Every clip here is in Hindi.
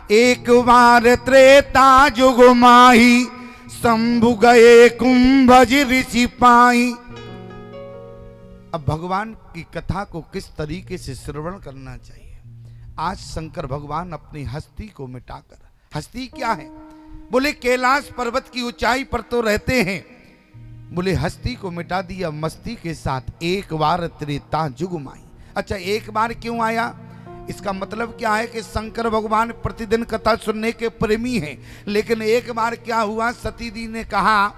एक बार त्रेता जुग माही, शंभु गए कुंभज ऋषि पाई। अब भगवान की कथा को किस तरीके से श्रवण करना चाहिए। आज शंकर भगवान अपनी हस्ती को मिटाकर, हस्ती क्या है, बोले कैलाश पर्वत की ऊंचाई पर तो रहते हैं, बोले हस्ती को मिटा दिया मस्ती के साथ। एक बार त्रेता जुग माई। अच्छा, एक बार क्यों आया, इसका मतलब क्या है कि शंकर भगवान प्रतिदिन कथा सुनने के प्रेमी हैं, लेकिन एक बार क्या हुआ, सती दी ने कहा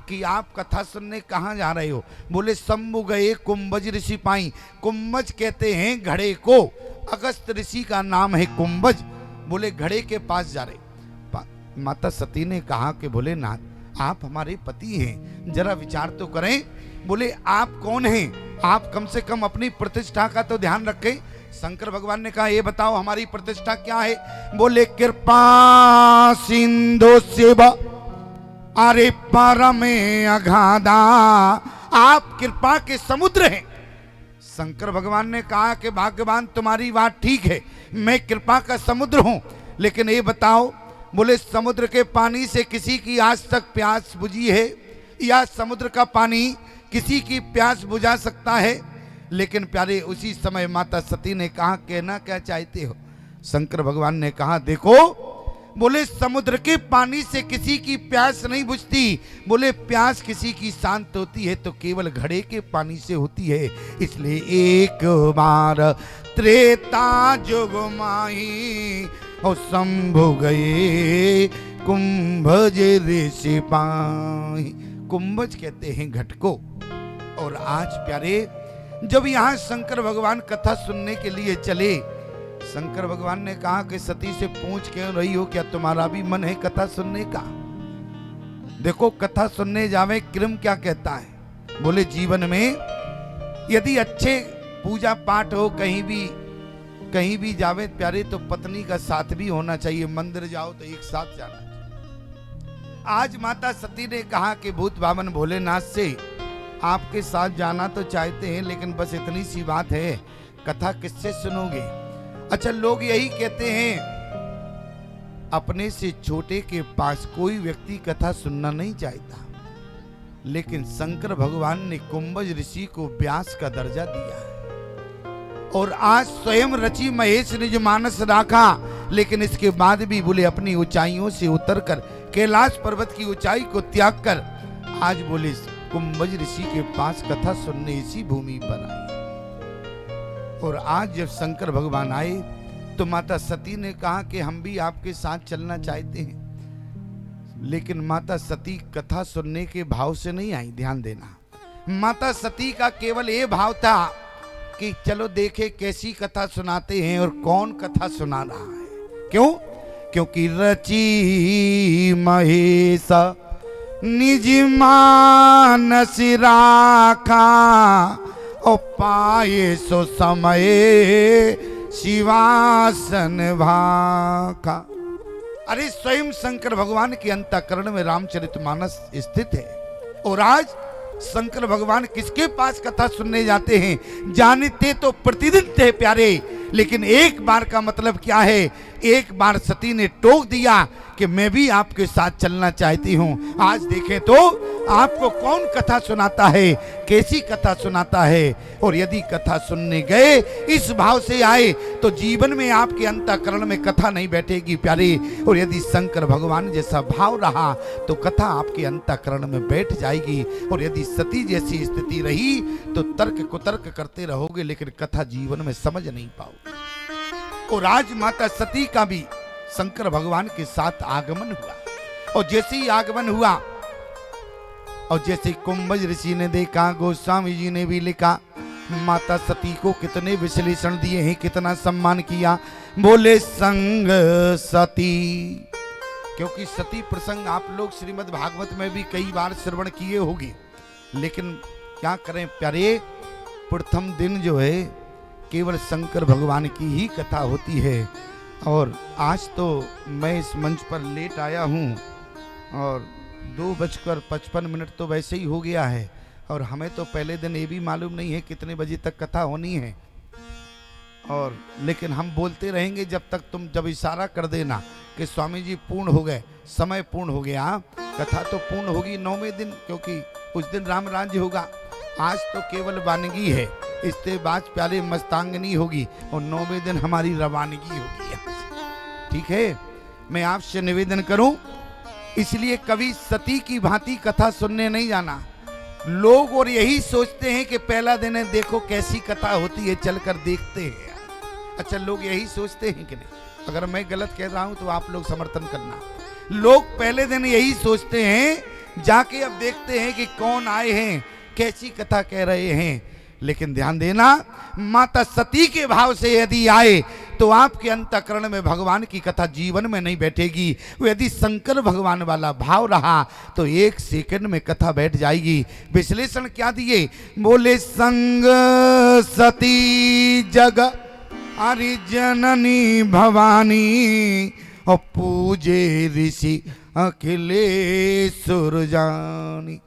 कि आप कथा सुनने कहाँ जा रहे हो। बोले शंभु गए कुंभज ऋषि पाई। कुंभज कहते हैं घड़े को, अगस्त ऋषि का नाम है कुंभज। बोले घड़े के पास जा रहे। माता सती ने कहा कि भोलेनाथ आप हमारे पति हैं, जरा विचार तो करें। बोले आप कौन हैं, आप कम से कम अपनी प्रतिष्ठा का तो ध्यान रखें। शंकर भगवान ने कहा ये बताओ हमारी प्रतिष्ठा क्या है। बोले कृपा सिंधु शिव अरे परमे अगाधा, आप कृपा के समुद्र हैं। शंकर भगवान ने कहा कि भाग्यवान तुम्हारी बात ठीक है, मैं कृपा का समुद्र हूं, लेकिन ये बताओ, बोले समुद्र के पानी से किसी की आज तक प्यास बुझी है, या समुद्र का पानी किसी की प्यास बुझा सकता है। लेकिन प्यारे उसी समय माता सती ने कहा कहना क्या चाहते हो। शंकर भगवान ने कहा देखो, बोले समुद्र के पानी से किसी की प्यास नहीं बुझती, बोले प्यास किसी की शांत होती है तो केवल घड़े के पानी से होती है। इसलिए एक बार त्रेता जुग माही और शंभु गए कुंभज ऋषि पाई। कुंभज कहते हैं घट को। और आज प्यारे जब यहाँ शंकर भगवान कथा सुनने के लिए चले, शंकर भगवान ने कहा कि सती से पूछ क्यों रही हो, क्या तुम्हारा भी मन है कथा सुनने का। देखो कथा सुनने जावे क्रम क्या कहता है। बोले जीवन में यदि अच्छे पूजा पाठ हो, कहीं भी जावे प्यारे तो पत्नी का साथ भी होना चाहिए। मंदिर जाओ तो एक साथ जाना चाहिए। आज माता सती ने कहा कि भूत बामन भोलेनाथ से आपके साथ जाना तो चाहते हैं, लेकिन बस इतनी सी बात है, कथा किससे सुनोगे। अच्छा, लोग यही कहते हैं अपने से छोटे के पास कोई व्यक्ति कथा सुनना नहीं चाहता, लेकिन शंकर भगवान ने कुंभज ऋषि को व्यास का दर्जा दिया है। और आज स्वयं रचि महेश निज मानस राखा, लेकिन इसके बाद भी बोले अपनी ऊंचाइयों से उतरकर कैलाश पर्वत की ऊंचाई को त्याग कर आज बोले कुंभज ऋषि के पास कथा सुनने इसी भूमि पर आए। और आज जब शंकर भगवान आए तो माता सती ने कहा कि हम भी आपके साथ चलना चाहते हैं, लेकिन माता सती कथा सुनने के भाव से नहीं आई। ध्यान देना, माता सती का केवल ये भाव था कि चलो देखे कैसी कथा सुनाते हैं और कौन कथा सुना रहा है। क्यों? क्योंकि रची महेश निज मानस राखा और पाए सो समय शिवासन भाखा। अरे स्वयं शंकर भगवान के अंतःकरण में रामचरितमानस स्थित है। और आज शंकर भगवान किसके पास कथा सुनने जाते हैं? जानते तो प्रतिदिन थे प्यारे, लेकिन एक बार का मतलब क्या है? एक बार सती ने टोक दिया कि मैं भी आपके साथ चलना चाहती हूँ। आज देखें तो आपको कौन कथा सुनाता है, कैसी कथा सुनाता है। और यदि कथा सुनने गए इस भाव से आए तो जीवन में आपके अंतःकरण में कथा नहीं बैठेगी प्यारे। और यदि शंकर भगवान जैसा भाव रहा तो कथा आपके अंतःकरण में बैठ जाएगी। और यदि सती जैसी स्थिति रही तो तर्क कुतर्क करते रहोगे, लेकिन कथा जीवन में समझ नहीं पाओगे। और आज माता सती का भी शंकर भगवान के साथ आगमन हुआ। और जैसे ही आगमन हुआ और जैसे कुंभज ऋषि ने देखा, गोस्वामी जी ने भी लिखा, माता सती को कितने विश्लेषण दिए हैं, कितना सम्मान किया। बोले संग सती, क्योंकि सती प्रसंग आप लोग श्रीमद् भागवत में भी कई बार श्रवण किए होंगे, लेकिन क्या करें प्यारे, प्रथम दिन जो है केवल शंकर भगवान की ही कथा होती है। और आज तो मैं इस मंच पर लेट आया हूँ और 2:55 तो वैसे ही हो गया है। और हमें तो पहले दिन ये भी मालूम नहीं है कितने बजे तक कथा होनी है। और लेकिन हम बोलते रहेंगे जब तक तुम जब इशारा कर देना कि स्वामी जी पूर्ण हो गए, समय पूर्ण हो गया। कथा तो पूर्ण होगी 9वें दिन, क्योंकि उस दिन राम राज्य होगा। आज तो केवल वानगी है, इससे बाद प्यारे मस्तांगनी होगी और 9वें दिन हमारी रवानगी होगी। ठीक है, मैं आपसे निवेदन करूं, इसलिए कभी सती की भांति कथा सुनने नहीं जाना। लोग और यही सोचते हैं कि पहला दिन है, देखो कैसी कथा होती है, चलकर देखते हैं। अच्छा, लोग यही सोचते हैं कि नहीं? अगर मैं गलत कह रहा हूं तो आप लोग समर्थन करना। लोग पहले दिन यही सोचते हैं, जाके अब देखते हैं कि कौन आए हैं, कैसी कथा कह रहे हैं। लेकिन ध्यान देना, माता सती के भाव से यदि आए तो आपके अंतःकरण में भगवान की कथा जीवन में नहीं बैठेगी। वो यदि शंकर भगवान वाला भाव रहा तो 1 सेकंड में कथा बैठ जाएगी। विश्लेषण क्या दिए? बोले संग सती जग अरि जननी भवानी और पूजे ऋषि अखिलेश्वर जानी।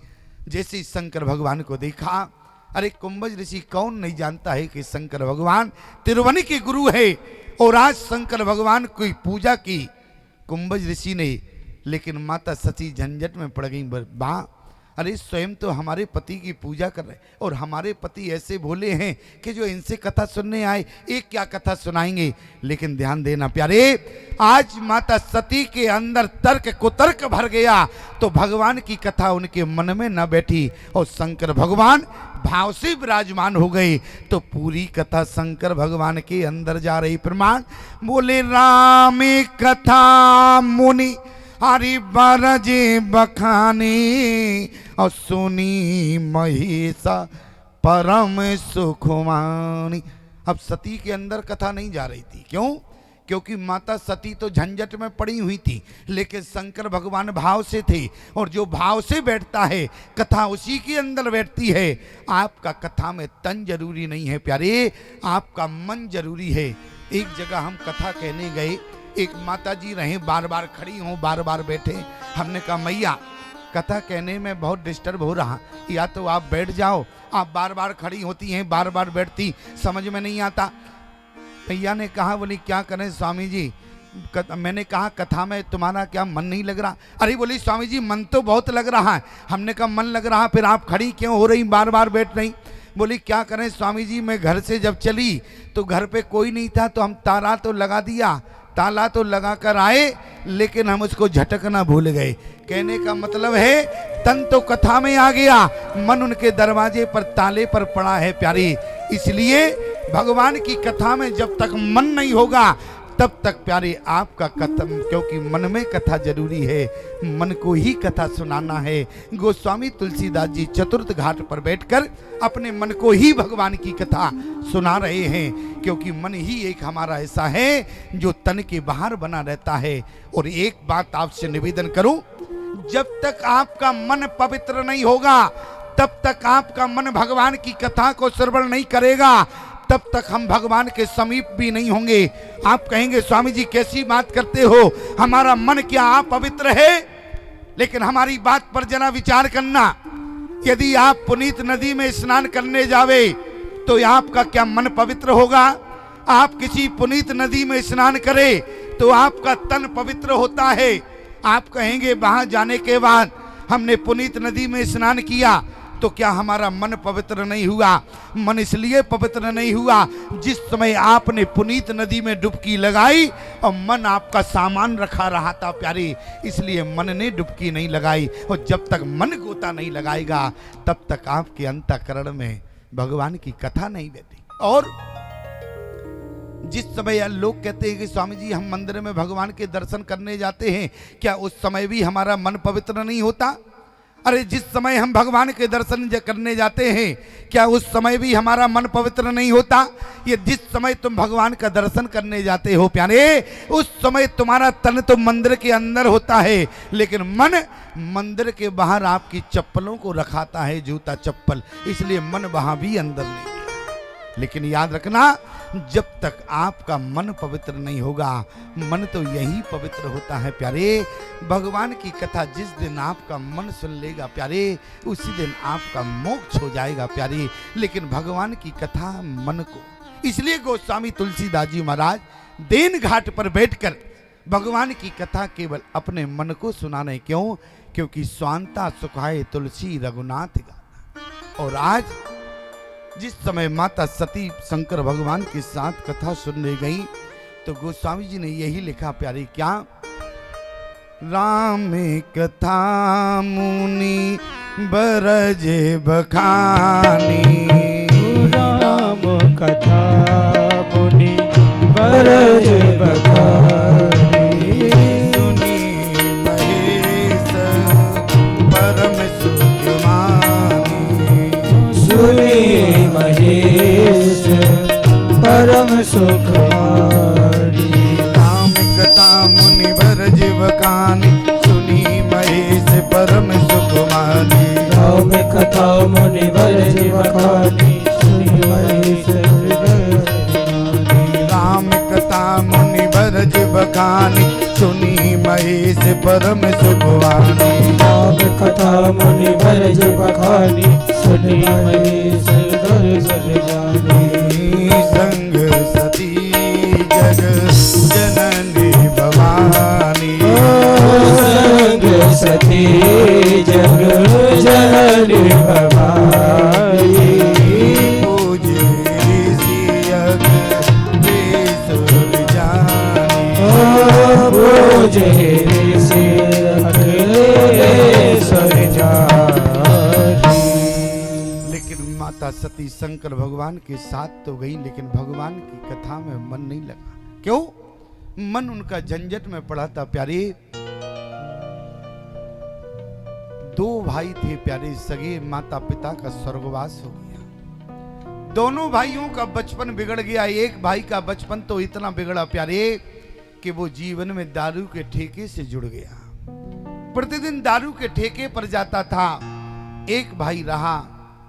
जैसे शंकर भगवान को देखा, अरे कुंभज ऋषि कौन नहीं जानता है कि शंकर भगवान तिरुवनी के गुरु है। और आज शंकर भगवान की पूजा की कुंभज ऋषि ने, लेकिन माता सती झंझट में पड़ गई। बा, अरे स्वयं तो हमारे पति की पूजा कर रहे और हमारे पति ऐसे भोले हैं कि जो इनसे कथा सुनने आए, एक क्या कथा सुनाएंगे। लेकिन ध्यान देना प्यारे, आज माता सती के अंदर तर्क कुतर्क भर गया तो भगवान की कथा उनके मन में न बैठी और शंकर भगवान भाव से विराजमान हो गए। तो पूरी कथा शंकर भगवान के अंदर जा रही। प्रमाण बोले राम कथा मुनि हरि बरजे बखानी और सुनी महिषा परम सुखमानी। अब सती के अंदर कथा नहीं जा रही थी। क्यों? क्योंकि माता सती तो झंझट में पड़ी हुई थी, लेकिन शंकर भगवान भाव से थे और जो भाव से बैठता है कथा उसी के अंदर बैठती है। आपका कथा में तन जरूरी नहीं है प्यारे, आपका मन जरूरी है। एक जगह हम कथा कहने गए, एक माता जी रहे, बार बार खड़ी हों, बार बार बैठे। हमने कहा मैया कथा कहने में बहुत डिस्टर्ब हो रहा, या तो आप बैठ जाओ, आप बार बार खड़ी होती हैं, बार बार बैठती, समझ में नहीं आता। भैया ने कहा, बोली क्या करें स्वामी जी। मैंने कहा कथा में तुम्हारा क्या मन नहीं लग रहा? अरे बोली स्वामी जी मन तो बहुत लग रहा है। हमने कहा मन लग रहा, फिर आप खड़ी क्यों हो रही, बार बार बैठ रही? बोली क्या करें स्वामी जी, मैं घर से जब चली तो घर पे कोई नहीं था, तो हम ताला तो लगा दिया, ताला तो लगा कर आए, लेकिन हम उसको झटकना भूल गए। कहने का मतलब है तन तो कथा में आ गया, मन उनके दरवाजे पर ताले पर पड़ा है प्यारी। इसलिए भगवान की कथा में जब तक मन नहीं होगा तब तक प्यारे आपका कथा, क्योंकि मन में कथा जरूरी है, मन को ही कथा सुनाना है। गोस्वामी तुलसीदास जी चतुर्थ घाट पर बैठकर अपने मन को ही भगवान की कथा सुना रहे हैं, क्योंकि मन ही एक हमारा ऐसा है जो तन के बाहर बना रहता है। और एक बात आपसे निवेदन करूं, जब तक आपका मन पवित्र नहीं होगा तब तक आपका मन भगवान की कथा को श्रवण नहीं करेगा, तब तक हम भगवान के समीप भी नहीं होंगे। आप कहेंगे स्वामी जी कैसी बात करते हो, हमारा मन क्या आप पवित्र है? लेकिन हमारी बात पर जरा विचार करना, यदि आप पुनीत नदी में स्नान करने जावे तो आपका क्या मन पवित्र होगा? आप किसी पुनीत नदी में स्नान करें तो आपका तन पवित्र होता है। आप कहेंगे वहां जाने के बाद हमने पुनीत नदी में स्नान किया तो क्या हमारा मन पवित्र नहीं हुआ? मन इसलिए पवित्र नहीं हुआ जिस समय आपने पुनीत नदी में डुबकी लगाई और मन आपका सामान रखा रहा था प्यारे, इसलिए मन ने डुबकी नहीं लगाई। और जब तक मन गोता नहीं लगाएगा तब तक आपके अंतःकरण में भगवान की कथा नहीं बैठी। और जिस समय लोग कहते हैं कि स्वामी जी हम मंदिर में भगवान के दर्शन करने जाते हैं, क्या उस समय भी हमारा मन पवित्र नहीं होता? अरे जिस समय हम भगवान के दर्शन करने जाते हैं क्या उस समय भी हमारा मन पवित्र नहीं होता? ये जिस समय तुम भगवान का दर्शन करने जाते हो प्यारे, उस समय तुम्हारा तन तो मंदिर के अंदर होता है, लेकिन मन मंदिर के बाहर आपकी चप्पलों को रखाता है, जूता चप्पल, इसलिए मन वहां भी अंदर नहीं है। लेकिन याद रखना, जब तक आपका मन पवित्र नहीं होगा, मन तो यही पवित्र होता है प्यारे। भगवान की कथा जिस दिन आपका मन सुन लेगा प्यारे, उसी दिन आपका मोक्ष हो जाएगा प्यारे। लेकिन भगवान की कथा मन को, इसलिए गोस्वामी तुलसीदास जी महाराज देन घाट पर बैठकर भगवान की कथा केवल अपने मन को सुनाने, क्यों? क्योंकि स्वांता सुखाए तुलसी रघुनाथ गाना। और आज जिस समय माता सती शंकर भगवान के साथ कथा सुनने गई तो गोस्वामी जी ने यही लिखा प्यारे, क्या? राम कथा मुनि बरज बखानी, राम कथा मुनि बरज बखानी, सुनी महेश परम सुख मानी, सुनी महेश परम सुख मानी। राम कथा मुनि बरज बखानी, सुनी महेश परम सुख मानी, राम कथा मुनि बरज बखानी, सुनी महेश राम कथा मुनि बरज बखानी, सुनी महेश परम सुखवानी, राम कथा मुनि बरज बखानी, सुनी महेश संग सती जग जननी भवानी, संग सती जग जननी भवानी, पूजे ऋषियक देश जानी, पूजे ऋषि अखिलेश्वर जानी। लेकिन माता सती शंकर भगवान के साथ तो गई, लेकिन भगवान की कथा में मन नहीं लगा। क्यों? मन उनका झंझट में पड़ा था प्यारे। दो भाई थे प्यारे सगे, माता पिता का स्वर्गवास हो गया। दोनों भाइयों का बचपन बिगड़ गया। एक भाई का बचपन तो इतना बिगड़ा प्यारे कि वो जीवन में दारू के ठेके से जुड़ गया। प्रतिदिन दारू के ठेके पर जाता था। एक भाई रहा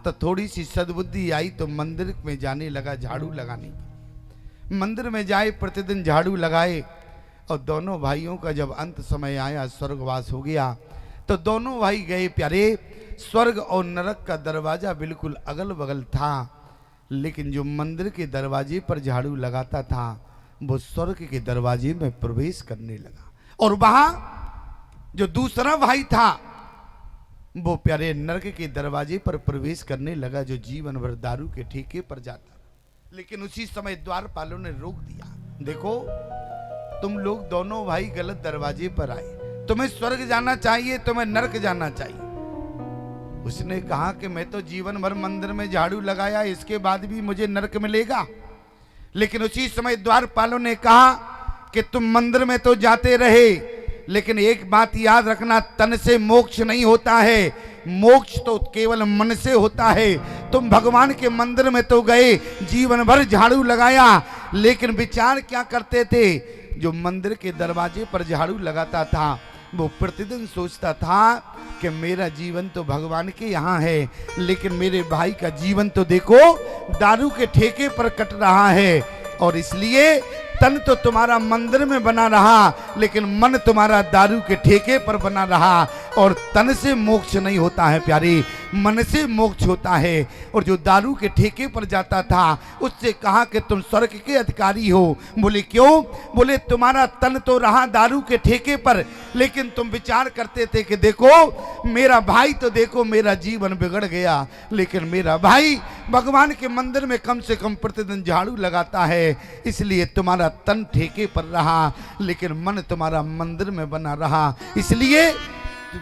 तो थोड़ी सी सद्बुद्धि आई तो मंदिर में जाने लगा झाड़ू लगाने। मंदिर में जाए, प्रतिदिन झाड़ू लगाए, और दोनों भाइयों का जब अंत समय आया, स्वर्गवास हो गया, तो दोनों भाई गए प्यारे। स्वर्ग और नरक का दरवाजा बिल्कुल अगल बगल था, लेकिन जो मंदिर के दरवाजे पर झाड़ू लगाता था वो स्वर्ग के दरवाजे में प्रवेश करने लगा। और वहां जो दूसरा भाई था वो प्यारे नरक के दरवाजे पर प्रवेश करने लगा, जो जीवन भर दारू के ठेके पर जाता। लेकिन उसी समय द्वारपालों ने रोक दिया, देखो तुम लोग दोनों भाई गलत दरवाजे पर आए, तुम्हें स्वर्ग जाना चाहिए, तुम्हें नरक जाना चाहिए। उसने कहा कि मैं तो जीवन भर मंदिर में झाड़ू लगाया, इसके बाद भी मुझे नरक मिलेगा। लेकिन उसी समय द्वारपालों ने कहा कि तुम मंदिर में तो जाते रहे, लेकिन एक बात याद रखना, तन से मोक्ष नहीं होता है, मोक्ष तो केवल मन से होता है। तुम भगवान के मंदिर में तो गए, जीवन भर झाड़ू लगाया, लेकिन विचार क्या करते थे? जो मंदिर के दरवाजे पर झाड़ू लगाता था वो प्रतिदिन सोचता था कि मेरा जीवन तो भगवान के यहाँ है, लेकिन मेरे भाई का जीवन तो देखो दारू के ठेके पर कट रहा है। और इसलिए तन तो तुम्हारा मंदिर में बना रहा, लेकिन मन तुम्हारा दारू के ठेके पर बना रहा। और तन से मोक्ष नहीं होता है प्यारे, मन से मोक्ष होता है। और जो दारू के ठेके पर जाता था उससे कहा कि तुम स्वर्ग के अधिकारी हो। बोले क्यों? बोले तुम्हारा तन तो रहा दारू के ठेके पर, लेकिन तुम विचार करते थे कि देखो मेरा भाई तो देखो मेरा जीवन बिगड़ गया, लेकिन मेरा भाई भगवान के मंदिर में कम से कम प्रतिदिन झाड़ू लगाता है, इसलिए तुम्हारा तन ठेके पर रहा, लेकिन मन तुम्हारा मंदिर में बना रहा। इसलिए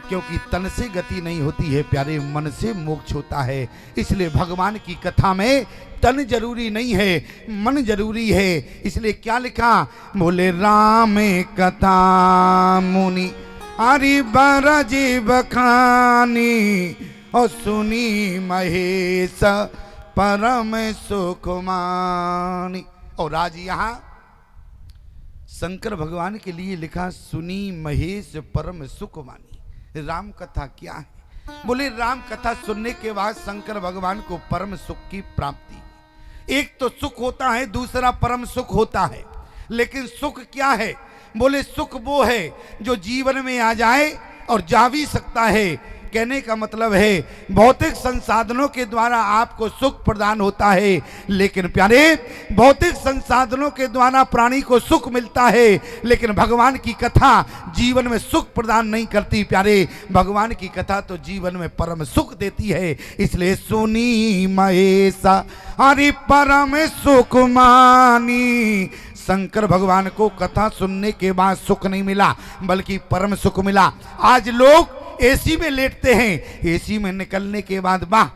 क्योंकि तन से गति नहीं होती है प्यारे, मन से मोक्ष होता है। इसलिए भगवान की कथा में तन जरूरी नहीं है, मन जरूरी है। इसलिए क्या लिखा? बोले राम कथा मुनि हरि बरज बखानी, और सुनी महेश परम सुख मानी। और आज यहाँ शंकर भगवान के लिए लिखा सुनी महेश परम सुख मानी। राम कथा क्या है? बोले राम कथा सुनने के बाद शंकर भगवान को परम सुख की प्राप्ति। एक तो सुख होता है, दूसरा परम सुख होता है। लेकिन सुख क्या है? बोले सुख वो है जो जीवन में आ जाए और जा भी सकता है, कहने का मतलब है भौतिक संसाधनों के द्वारा आपको सुख प्रदान होता है, लेकिन प्यारे भौतिक संसाधनों के द्वारा प्राणी को सुख मिलता है, लेकिन भगवान की कथा जीवन में सुख प्रदान नहीं करती। प्यारे भगवान की कथा तो जीवन में परम सुख देती है। इसलिए सुनी महेशा हरि परम सुख मानी। शंकर भगवान को कथा सुनने के बाद सुख नहीं मिला बल्कि परम सुख मिला। आज लोग एसी में लेटते हैं, एसी में निकलने के बाद वाह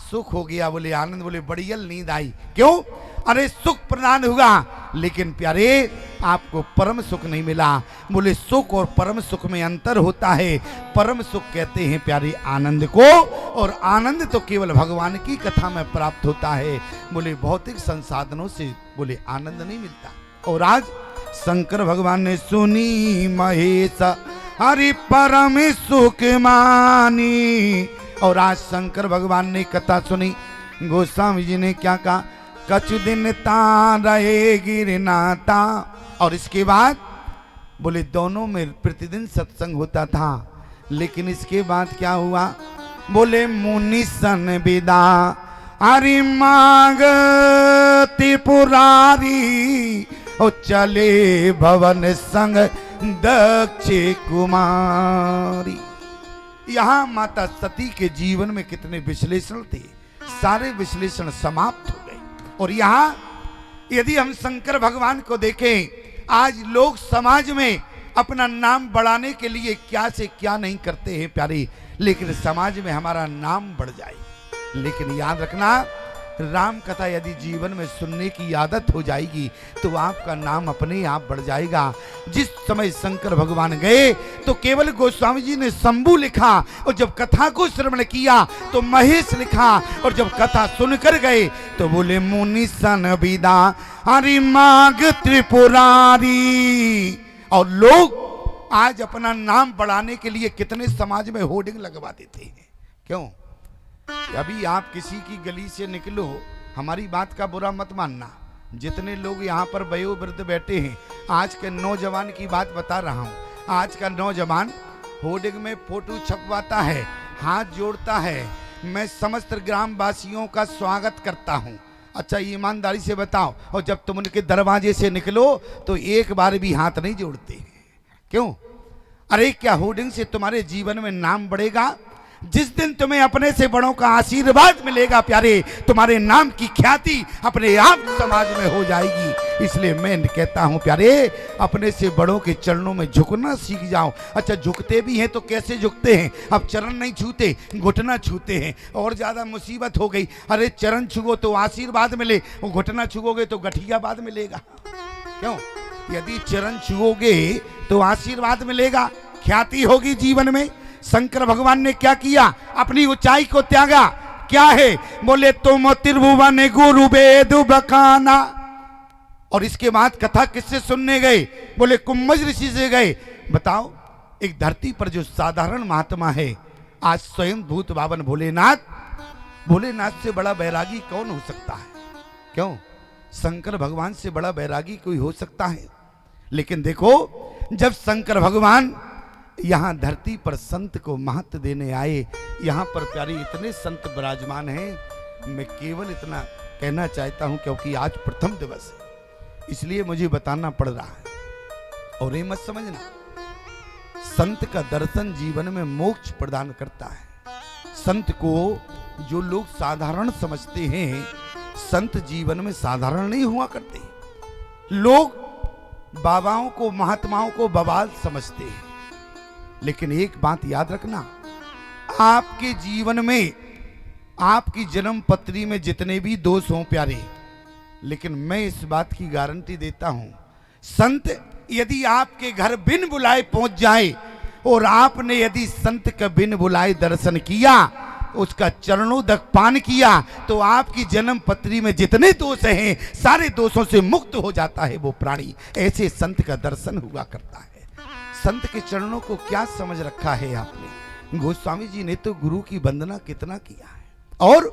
सुख हो गया, बोले आनंद, बोले बढ़ियल नींद आई। क्यों? अरे सुख प्रदान हुआ, लेकिन प्यारे आपको परम सुख नहीं मिला। बोले सुख और परम सुख में अंतर होता है। परम सुख कहते हैं प्यारे आनंद को, और आनंद तो केवल भगवान की कथा में प्राप्त होता है। बोले भौतिक संसाधनों से बोले आनंद नहीं मिलता। और आज शंकर भगवान ने सुनी महेश हरि परम सुख मानी। और आज शंकर भगवान ने कथा सुनी। गोस्वामी जी ने क्या कहा? कछु दिन रहे गिरनाता। और इसके बाद बोले दोनों में प्रतिदिन सत्संग होता था, लेकिन इसके बाद क्या हुआ? बोले मुनि सन विदा हरि माग त्रिपुरारी, और चले भवन संग दक्ष कुमारी। यहाँ माता सती के जीवन में कितने विश्लेषण थे, सारे विश्लेषण समाप्त हो गए। और यहाँ यदि हम शंकर भगवान को देखें, आज लोग समाज में अपना नाम बढ़ाने के लिए क्या से क्या नहीं करते हैं प्यारे, लेकिन समाज में हमारा नाम बढ़ जाए। लेकिन याद रखना, राम कथा यदि जीवन में सुनने की आदत हो जाएगी तो आपका नाम अपने आप बढ़ जाएगा। जिस समय शंकर भगवान गए तो केवल गोस्वामी जी ने शंभु लिखा, और जब कथा को श्रवण किया तो महेश लिखा, और जब कथा सुनकर गए तो बोले मुनि सन विदा हरि माग त्रिपुरारी। और लोग आज अपना नाम बढ़ाने के लिए कितने समाज में होर्डिंग लगवा देते हैं। क्यों? अभी आप किसी की गली से निकलो, हमारी बात का बुरा मत मानना, जितने लोग यहाँ पर वयोवृद्ध बैठे हैं, आज के नौजवान की बात बता रहा हूँ। आज का नौजवान होर्डिंग में फोटो छपवाता है, हाथ जोड़ता है, मैं समस्त ग्रामवासियों का स्वागत करता हूँ। अच्छा ईमानदारी से बताओ, और जब तुम उनके दरवाजे से निकलो तो एक बार भी हाथ नहीं जोड़ते। क्यों? अरे क्या होर्डिंग से तुम्हारे जीवन में नाम बढ़ेगा? जिस दिन तुम्हें अपने से बड़ों का आशीर्वाद मिलेगा प्यारे, तुम्हारे नाम की ख्याति अपने आप समाज में हो जाएगी। इसलिए मैं कहता हूं प्यारे, अपने से बड़ों के चरणों में झुकना सीख जाओ। अच्छा झुकते भी हैं तो कैसे झुकते हैं? अब चरण नहीं छूते, घुटना छूते हैं, और ज्यादा मुसीबत हो गई। अरे चरण छुओ तो आशीर्वाद मिले, और घुटना छुओगे तो गठियाबाद मिलेगा। क्यों? यदि चरण छुओगे तो आशीर्वाद मिलेगा, ख्याति होगी जीवन में। शंकर भगवान ने क्या किया? अपनी ऊंचाई को त्यागा। क्या है? बोले तुम त्रिभुवन गुरु वेद बखाना। और इसके बाद कथा किससे सुनने गए? बोले कुंभज ऋषि से गए। बताओ, एक धरती पर जो साधारण महात्मा है, आज स्वयं भूत बावन भोलेनाथ, भोलेनाथ से बड़ा बैरागी कौन हो सकता है? क्यों? शंकर भगवान से बड़ा बैरागी कोई हो सकता है? लेकिन देखो, जब शंकर भगवान यहाँ धरती पर संत को महत्व देने आए, यहाँ पर प्यारे इतने संत विराजमान हैं। मैं केवल इतना कहना चाहता हूँ क्योंकि आज प्रथम दिवस है, इसलिए मुझे बताना पड़ रहा है। और ये मत समझना, संत का दर्शन जीवन में मोक्ष प्रदान करता है। संत को जो लोग साधारण समझते हैं, संत जीवन में साधारण नहीं हुआ करते। लोग बाबाओं को, महात्माओं को बवाल समझते हैं, लेकिन एक बात याद रखना, आपके जीवन में, आपकी जन्म पत्री में जितने भी दोष हों प्यारे, लेकिन मैं इस बात की गारंटी देता हूं, संत यदि आपके घर बिन बुलाए पहुंच जाए, और आपने यदि संत का बिन बुलाए दर्शन किया, उसका चरणोदक पान किया, तो आपकी जन्म पत्री में जितने दोष हैं सारे दोषों से मुक्त हो जाता है वो प्राणी। ऐसे संत का दर्शन हुआ करता है। संत के चरणों को क्या समझ रखा है आपने? गोस्वामी जी ने तो गुरु की वंदना कितना किया है। और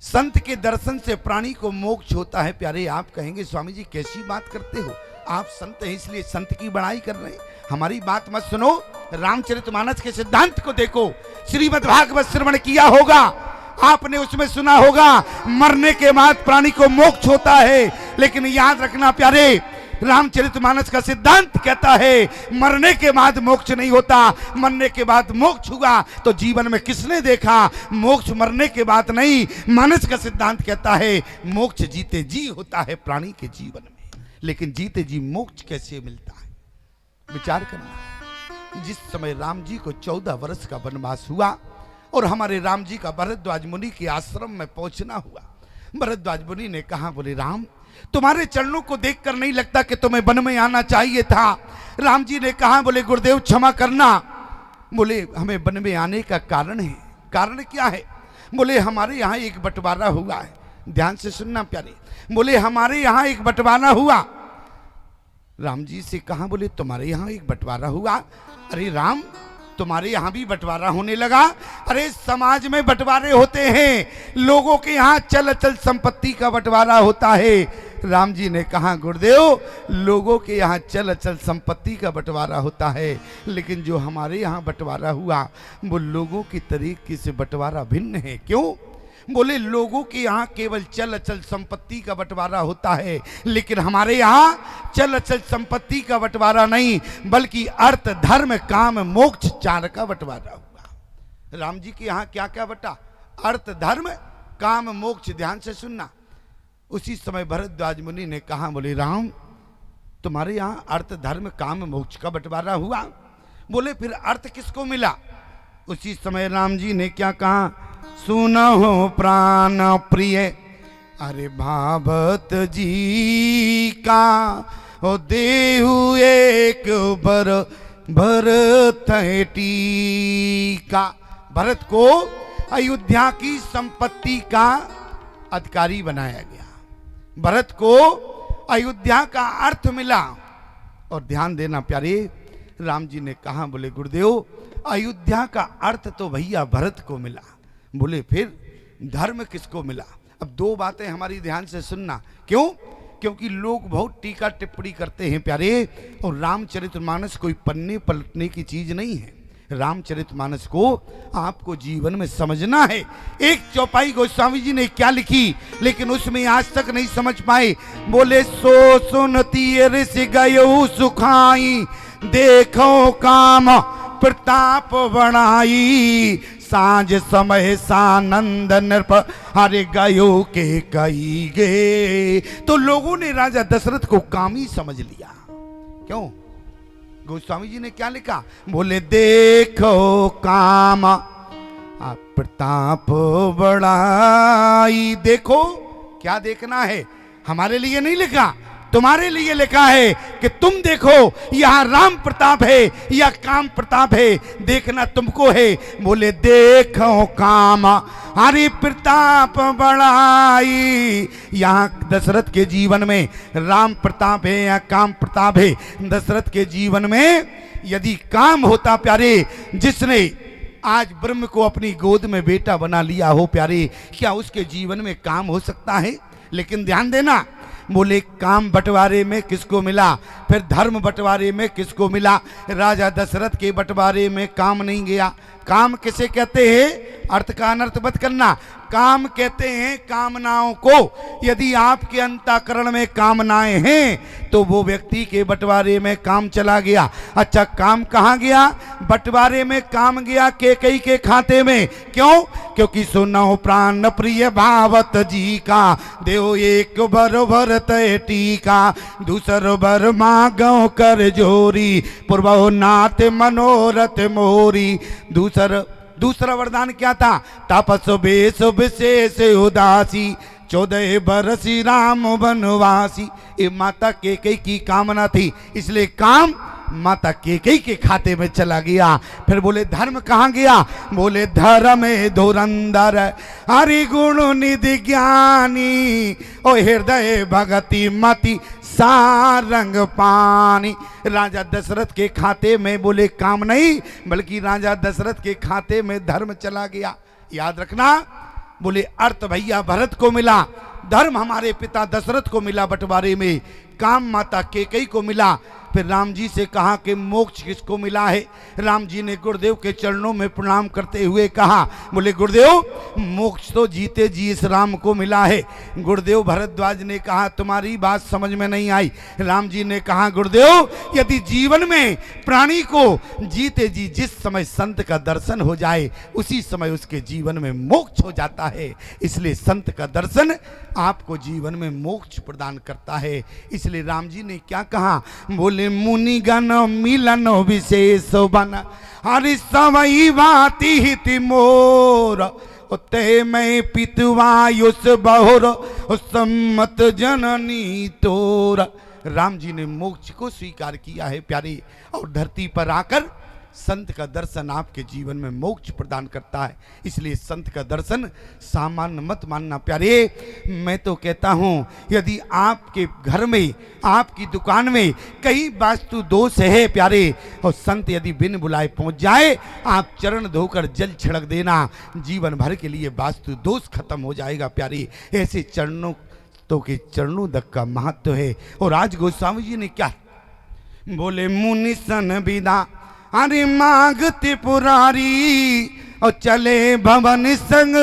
संत के दर्शन से प्राणी को मोक्ष होता है। प्यारे आप कहेंगे स्वामी जी कैसी बात करते हो? आप संत हैं इसलिए संत की बड़ाई कर रहे हैं, हमारी बात मत सुनो। रामचरितमानस के सिद्धांत को देखो, श्रीमद् भागवत श्रवण किया होगा आपने, उसमें सुना होगा मरने के बाद प्राणी को मोक्ष होता है। लेकिन याद रखना प्यारे, रामचरितमानस का सिद्धांत कहता है मरने के बाद मोक्ष नहीं होता। मरने के बाद मोक्ष हुआ तो जीवन में किसने देखा? मोक्ष मरने के बाद नहीं। मानस का सिद्धांत कहता है मोक्ष जीते जी होता है प्राणी के जीवन में, लेकिन जीते जी मोक्ष कैसे मिलता है? विचार करना। जिस समय राम जी को 14 वर्ष का वनवास हुआ और हमारे राम जी का भरद्वाज मुनि के आश्रम में पहुंचना हुआ, भरद्वाज मुनि ने कहा, बोले राम तुम्हारे चरणों को देखकर नहीं लगता कि तुम्हें वन में आना चाहिए था। राम जी ने कहा, बोले गुरुदेव क्षमा करना, बोले हमें वन में आने का कारण है। कारण क्या है? बोले हमारे यहाँ एक बंटवारा हुआ है। ध्यान से सुनना प्यारे, बोले हमारे यहाँ एक बंटवारा हुआ। राम जी से कहा, बोले तुम्हारे यहाँ एक बंटवारा हुआ? अरे राम तुम्हारे यहाँ भी बंटवारा होने लगा? अरे समाज में बंटवारे होते हैं, लोगों के यहाँ चल अचल संपत्ति का बंटवारा होता है। राम जी ने कहा, गुरुदेव लोगों के यहाँ चल अचल संपत्ति का बंटवारा होता है, लेकिन जो हमारे यहाँ बंटवारा हुआ वो लोगों की तरीके से बंटवारा भिन्न है। क्यों? बोले लोगों के यहाँ केवल चल अचल संपत्ति का बंटवारा होता है, लेकिन हमारे यहाँ चल अचल संपत्ति का बंटवारा नहीं, बल्कि अर्थ धर्म काम मोक्ष चार का बंटवारा हुआ। राम जी के यहाँ क्या क्या बटा? अर्थ धर्म काम मोक्ष। ध्यान से सुनना। उसी समय भरद्वाज मुनि ने कहा, बोले राम तुम्हारे यहाँ अर्थ धर्म काम मोक्ष का बंटवारा हुआ, बोले फिर अर्थ किसको मिला? उसी समय राम जी ने क्या कहा, सुनहो प्राण प्रिय अरे भावत जी का ओ देहु एक बर भरत टीका। भरत को अयोध्या की संपत्ति का अधिकारी बनाया गया, भरत को अयोध्या का अर्थ मिला। और ध्यान देना प्यारे, राम जी ने कहा, बोले गुरुदेव अयोध्या का अर्थ तो भैया भरत को मिला, बोले फिर धर्म किसको मिला? अब दो बातें हमारी ध्यान से सुनना। क्यों? क्योंकि लोग बहुत टीका टिप्पणी करते हैं प्यारे, और रामचरितमानस कोई पन्ने पलटने की चीज नहीं है। रामचरितमानस को आपको जीवन में समझना है। एक चौपाई गोस्वामी जी ने क्या लिखी, लेकिन उसमें आज तक नहीं समझ पाए। बोले सो सुनती ऋषि गयो सुखाई, देखो काम प्रताप बढ़ाई, सांझ समय सानंद नृप हरे गयो के कही गे। तो लोगों ने राजा दशरथ को कामी समझ लिया। क्यों? गोस्वामी जी ने क्या लिखा? बोले देखो काम प्रताप बढ़ाई। देखो क्या देखना है? हमारे लिए नहीं लिखा, तुम्हारे लिए लिखा है कि तुम देखो यहां राम प्रताप है या काम प्रताप है, देखना तुमको है। बोले देखो काम हरि प्रताप बढ़ाई। यहां दशरथ के जीवन में राम प्रताप है या काम प्रताप है? दशरथ के जीवन में यदि काम होता प्यारे, जिसने आज ब्रह्म को अपनी गोद में बेटा बना लिया हो प्यारे, क्या उसके जीवन में काम हो सकता है? लेकिन ध्यान देना, बोले काम बंटवारे में किसको मिला, फिर धर्म बंटवारे में किसको मिला? राजा दशरथ के बंटवारे में काम नहीं गया। काम किसे कहते हैं? अर्थ का अनर्थ मत करना। काम कहते हैं कामनाओं को। यदि आपके अंतःकरण में कामनाएं हैं तो वो व्यक्ति के बंटवारे में काम चला गया। अच्छा काम कहाँ गया? बंटवारे में काम गया कैकेयी के खाते में। क्यों? क्योंकि सुनो प्राण प्रिय भावत जी का, देव एक बर भरत टीका, दूसर बर मांगो कर जोरी, पूर्व नाथ मनोरथ मोरी। दूसरा वरदान क्या था? तापस बेस विशेष उदासी, 14 बरसी राम वनवासी। ये माता कैकेयी की कामना थी, इसलिए काम माता कैकेयी के खाते में चला गया। फिर बोले धर्म कहाँ गया? बोले धर्म धुरंधर हरि गुण निधि ज्ञानी, ओ हृदय भगति मति सारंग पानी। राजा दशरथ के खाते में बोले काम नहीं, बल्कि राजा दशरथ के खाते में धर्म चला गया। याद रखना, बोले अर्थ भैया भरत को मिला, धर्म हमारे पिता दशरथ को मिला बंटवारे में, काम माता केकई को मिला। फिर राम जी से कहा कि मोक्ष किसको मिला है? राम जी ने गुरुदेव के चरणों में प्रणाम करते हुए कहा, बोले गुरुदेव मोक्ष तो जीते जी इस राम को मिला है। गुरुदेव भरद्वाज ने कहा तुम्हारी बात समझ में नहीं आई। राम जी ने कहा गुरुदेव यदि जीवन में प्राणी को जीते जी जिस समय संत का दर्शन हो जाए उसी समय उसके जीवन में मोक्ष हो जाता है। इसलिए संत का दर्शन आपको जीवन में मोक्ष प्रदान करता है। इसलिए राम जी ने क्या कहा? बोले मुनि गण मिलन विशेष बन हरि सवई भांति हित मोर ते मैं पितवायुष बहुर सम्मत जननी तोर। राम जी ने मोक्ष को स्वीकार किया है प्यारे, और धरती पर आकर संत का दर्शन आपके जीवन में मोक्ष प्रदान करता है। इसलिए संत का दर्शन सामान्य मत मानना प्यारे। मैं तो कहता हूँ यदि आपके घर में आपकी दुकान में कहीं वास्तु दोष है प्यारे, और संत यदि बिन बुलाए पहुँच जाए, आप चरण धोकर जल छिड़क देना, जीवन भर के लिए वास्तु दोष खत्म हो जाएगा प्यारे। ऐसे चरणों तो के चरणों तक का महत्व है। और आज गोस्वामी जी ने क्या बोले? मुनि सन विदा अरे मांगते पुरारी और चले भवन संग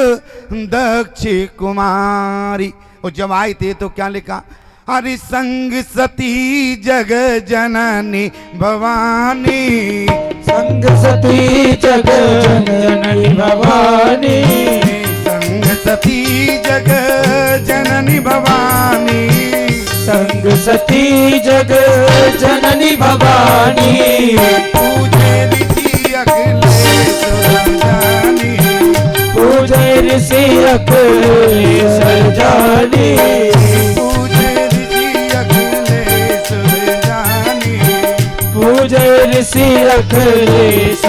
दक्ष कुमारी। और जब आए थे तो क्या लिखा? अरे संग सती जग जननी भवानी, संग सती जग जननी भवानी, संग सती जग जननी भवानी, संग सती जग जननी भवानी। पूजे ऋषि अखिलेश जानी, पूजे ऋषि अखिलेश जानी, पूजे ऋषि अखिलेश जानी, पूजे ऋषि अखिलेश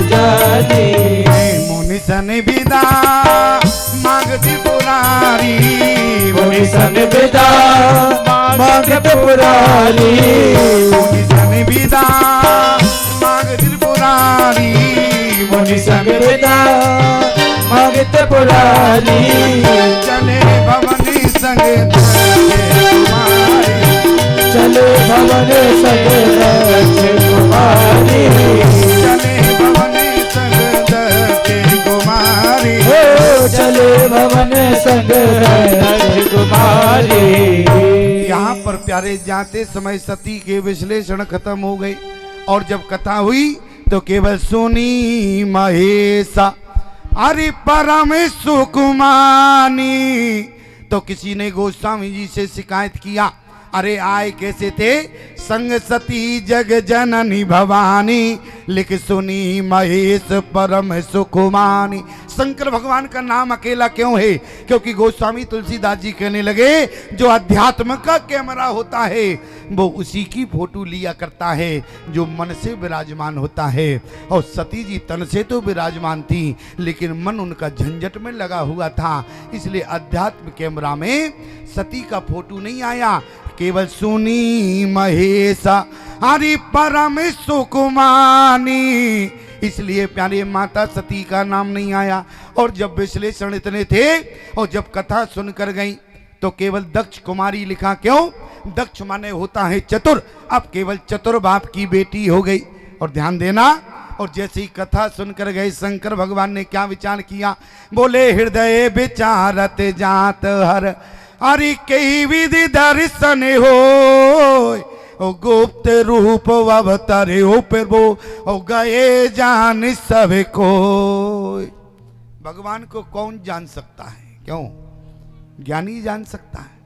जानी। मुनि सन विदा मांगती पुरारी, मुनि सन विदा मांगत पुरारी, मुनि सन विदा मांगती पुरारी, मुनि सन विदा मांगत पुरारी। चले भवनी संग कुमारी, चले भवन संग दक्ष कुमारी, चले भवनी संग दक्ष कुमारी, चले भवन संग दक्ष कुमारी। यहाँ पर प्यारे जाते समय सती के विश्लेषण खत्म हो गए, और जब कथा हुई तो केवल सुनी महेशा अरे परम सुकुमानी। तो किसी ने गोस्वामी जी से शिकायत किया, अरे आए कैसे थे? संग सती जग जननी भवानी, लिख सुनी महेश परम सुकुमानी। शंकर भगवान का नाम अकेला क्यों है? क्योंकि गोस्वामी तुलसीदास जी कहने लगे जो अध्यात्म का कैमरा होता है वो उसी की फोटो लिया करता है जो मन से विराजमान होता है। और सती जी तन से तो विराजमान थी लेकिन मन उनका झंझट में लगा हुआ था, इसलिए अध्यात्म कैमरा में सती का फोटो नहीं आया, केवल सुनी महेशा हरि परम सुकुमानी। इसलिए प्यारे माता सती का नाम नहीं आया। और जब विश्लेषण इतने थे और जब कथा सुनकर गई तो केवल दक्ष कुमारी लिखा। क्यों? दक्ष माने होता है चतुर, अब केवल चतुर बाप की बेटी हो गई। और ध्यान देना, और जैसे ही कथा सुनकर गए शंकर भगवान ने क्या विचार किया? बोले हृदय विचारत जात हर अरे कई विधि दर्शन हो, ओ गुप्त रूप अवतरे हो प्रभु, ओ गए जान सब को। भगवान को कौन जान सकता है? क्यों? ज्ञानी जान सकता है,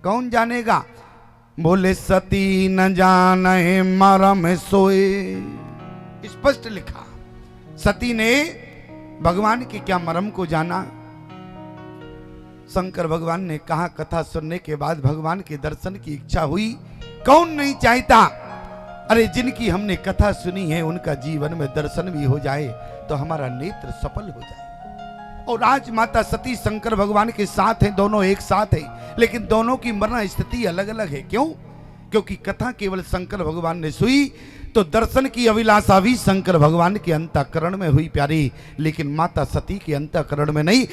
कौन जानेगा? बोले सती न जाने मरम सोए, स्पष्ट लिखा। सती ने भगवान के क्या मरम को जाना? शंकर भगवान ने कहा कथा सुनने के बाद भगवान के दर्शन की इच्छा हुई। कौन नहीं चाहता? अरे जिनकी हमने कथा सुनी है उनका जीवन में दर्शन भी हो जाए तो हमारा नेत्र सफल हो जाए। और आज माता सती शंकर भगवान के साथ हैं, दोनों एक साथ हैं, लेकिन दोनों की मरण स्थिति अलग अलग है। क्यों? क्योंकि कथा केवल शंकर भगवान ने सुई तो दर्शन की अभिलाषा भी शंकर भगवान के अंतःकरण में हुई प्यारी, लेकिन माता सती के अंतःकरण में नहीं।